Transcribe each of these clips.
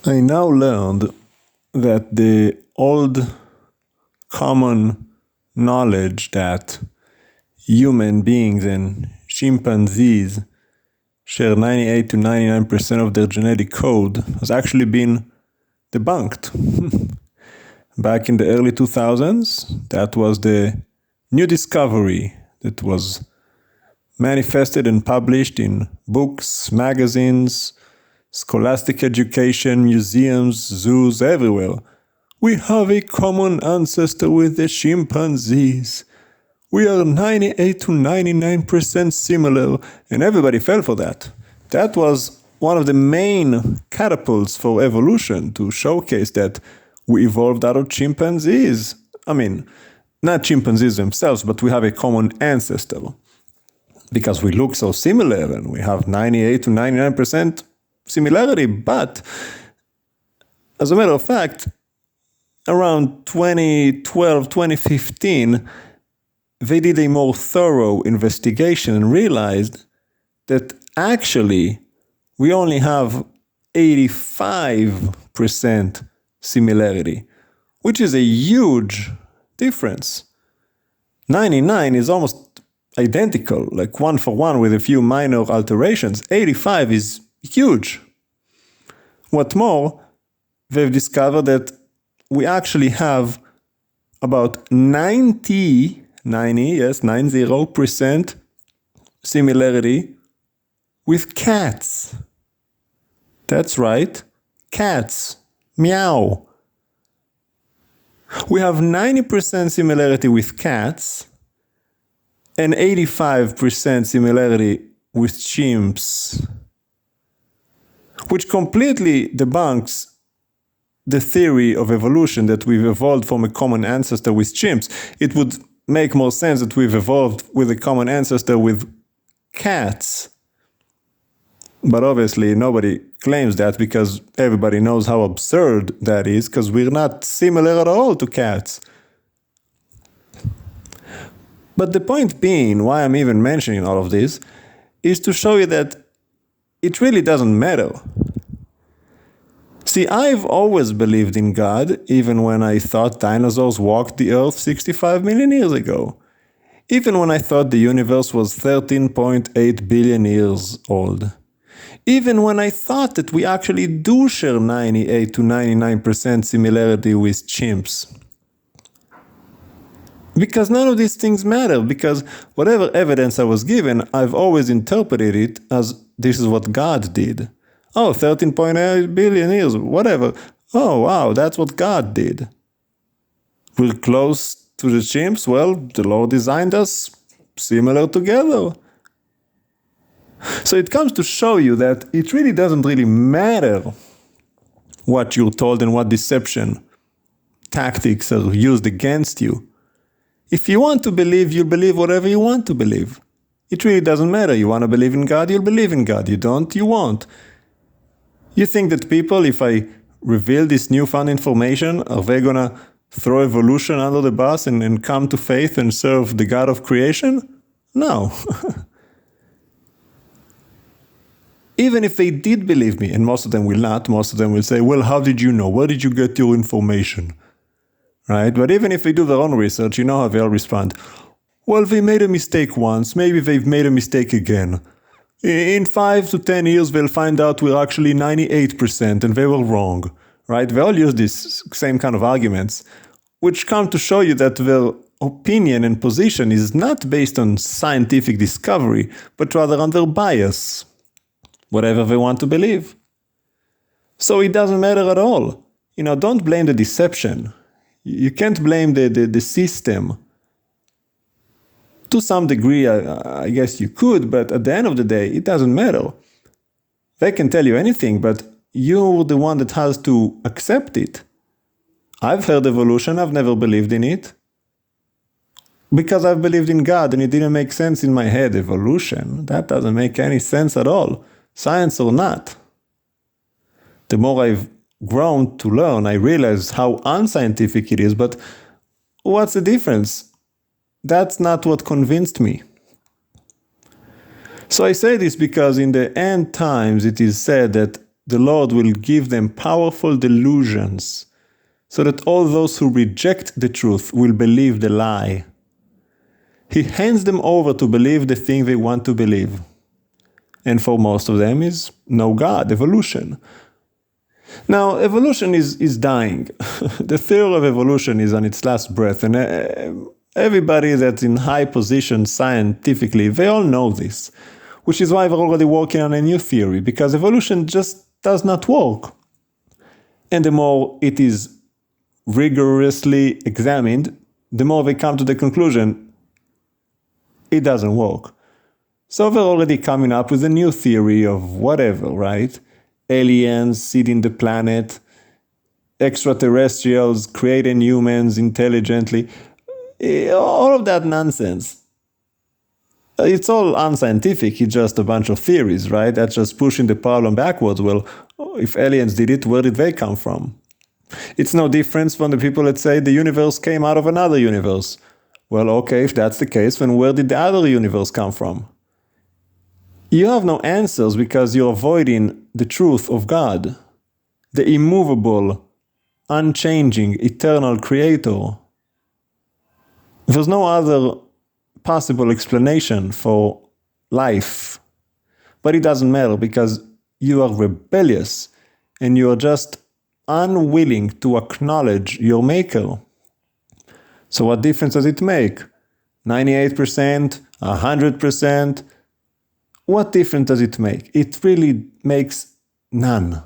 I now learned that the old common knowledge that human beings and chimpanzees share 98 to 99% of their genetic code has actually been debunked. Back in the early 2000s, that was the new discovery that was manifested and published in books, magazines, scholastic education, museums, zoos, everywhere. We have a common ancestor with the chimpanzees. We are 98 to 99% similar, and everybody fell for that. That was one of the main catapults for evolution, to showcase that we evolved out of chimpanzees. I mean, not chimpanzees themselves, but we have a common ancestor. Because we look so similar and we have 98 to 99% similarity. But as a matter of fact, around 2012, 2015, they did a more thorough investigation and realized that actually we only have 85% similarity, which is a huge difference. 99 is almost identical, like one for one with a few minor alterations. 85 is huge. What more, they've discovered that we actually have about 90% similarity with cats. That's right, cats. Meow. We have 90% similarity with cats and 85% similarity with chimps, which completely debunks the theory of evolution that we've evolved from a common ancestor with chimps. It would make more sense that we've evolved with a common ancestor with cats. But obviously nobody claims that, because everybody knows how absurd that is, because we're not similar at all to cats. But the point being, why I'm even mentioning all of this, is to show you that it really doesn't matter. See, I've always believed in God, even when I thought dinosaurs walked the earth 65 million years ago. Even when I thought the universe was 13.8 billion years old. Even when I thought that we actually do share 98 to 99% similarity with chimps. Because none of these things matter, because whatever evidence I was given, I've always interpreted it as this is what God did. Oh, 13.8 billion years, whatever. Oh, wow, that's what God did. We're close to the chimps. Well, the Lord designed us similar together. So it comes to show you that it really doesn't really matter what you're told and what deception tactics are used against you. If you want to believe, you'll believe whatever you want to believe. It really doesn't matter. You want to believe in God, you'll believe in God. You don't, you won't. You think that people, if I reveal this newfound information, are they gonna throw evolution under the bus and come to faith and serve the God of creation? No. Even if they did believe me, and most of them will not, most of them will say, well, how did you know? Where did you get your information? Right? But even if they do their own research, you know how they'll respond. Well, they made a mistake once, maybe they've made a mistake again. In 5 to 10 years, they'll find out we're actually 98% and they were wrong. Right? They all use these same kind of arguments, which come to show you that their opinion and position is not based on scientific discovery, but rather on their bias. Whatever they want to believe. So it doesn't matter at all. Don't blame the deception. You can't blame the system. To some degree, I guess you could, but at the end of the day, it doesn't matter. They can tell you anything, but you're the one that has to accept it. I've heard evolution, I've never believed in it. Because I've believed in God and it didn't make sense in my head. Evolution, that doesn't make any sense at all. Science or not. The more I've grown to learn, I realize how unscientific it is, but what's the difference? That's not what convinced me. So I say this because in the end times it is said that the Lord will give them powerful delusions, so that all those who reject the truth will believe the lie. He hands them over to believe the thing they want to believe. And for most of them is no God, evolution. Now, evolution is dying. The theory of evolution is on its last breath, and everybody that's in high position scientifically, they all know this, which is why they're already working on a new theory, because evolution just does not work. And the more it is rigorously examined, the more they come to the conclusion it doesn't work. So they're already coming up with a new theory of whatever, right? Aliens seeding the planet, extraterrestrials creating humans intelligently, all of that nonsense. It's all unscientific, it's just a bunch of theories, right? That's just pushing the problem backwards. Well, if aliens did it, where did they come from? It's no difference from the people that say the universe came out of another universe. Well, okay, if that's the case, then where did the other universe come from? You have no answers because you're avoiding the truth of God, the immovable, unchanging, eternal Creator. There's no other possible explanation for life. But it doesn't matter because you are rebellious and you are just unwilling to acknowledge your Maker. So what difference does it make? 98%, 100%? What difference does it make? It really makes none.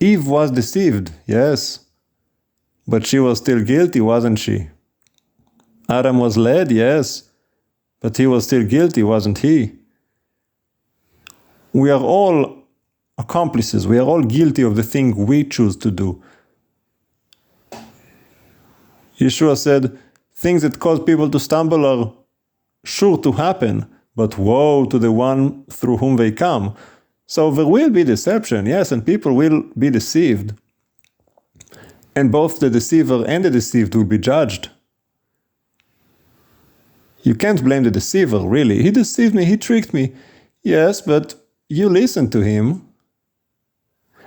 Eve was deceived, yes, but she was still guilty, wasn't she? Adam was led, yes, but he was still guilty, wasn't he? We are all accomplices. We are all guilty of the thing we choose to do. Yeshua said, things that cause people to stumble are sure to happen, but woe to the one through whom they come. So there will be deception, yes, and people will be deceived. And both the deceiver and the deceived will be judged. You can't blame the deceiver, really. He deceived me, he tricked me. Yes, but you listened to him.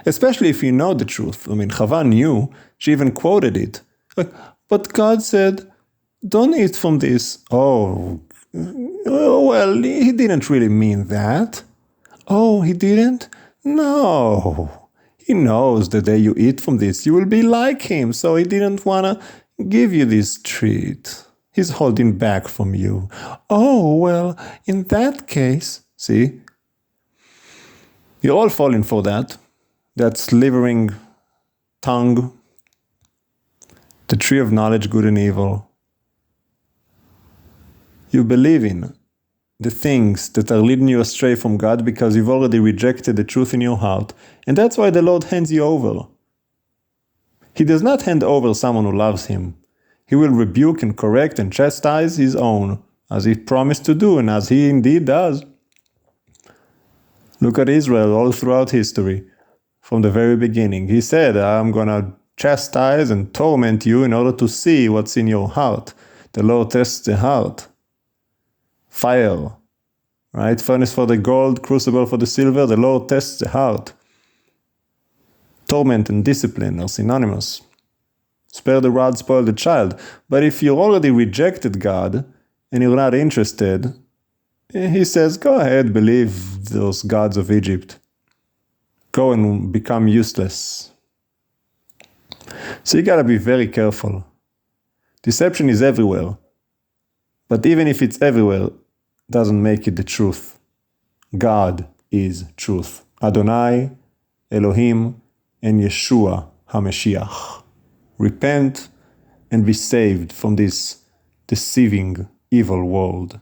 Especially if you know the truth. I mean, Chava knew. She even quoted it. But God said, don't eat from this. Oh, well, he didn't really mean that. Oh, he didn't? No. He knows the day you eat from this, you will be like him. So he didn't want to give you this treat. He's holding back from you. Oh, well, in that case, see? You're all falling for that. That slivering tongue. The tree of knowledge, good and evil. You believe in the things that are leading you astray from God because you've already rejected the truth in your heart. And that's why the Lord hands you over. He does not hand over someone who loves him. He will rebuke and correct and chastise his own, as he promised to do and as he indeed does. Look at Israel all throughout history. From the very beginning, he said, I'm going to chastise and torment you in order to see what's in your heart. The Lord tests the heart. Fire, right? Furnace for the gold, crucible for the silver. The Lord tests the heart. Torment and discipline are synonymous. Spare the rod, spoil the child. But if you already rejected God and you're not interested, he says, go ahead, believe those gods of Egypt. Go and become useless. So you gotta be very careful. Deception is everywhere. But even if it's everywhere, doesn't make it the truth. God is truth. Adonai, Elohim, and Yeshua HaMashiach. Repent and be saved from this deceiving, evil world.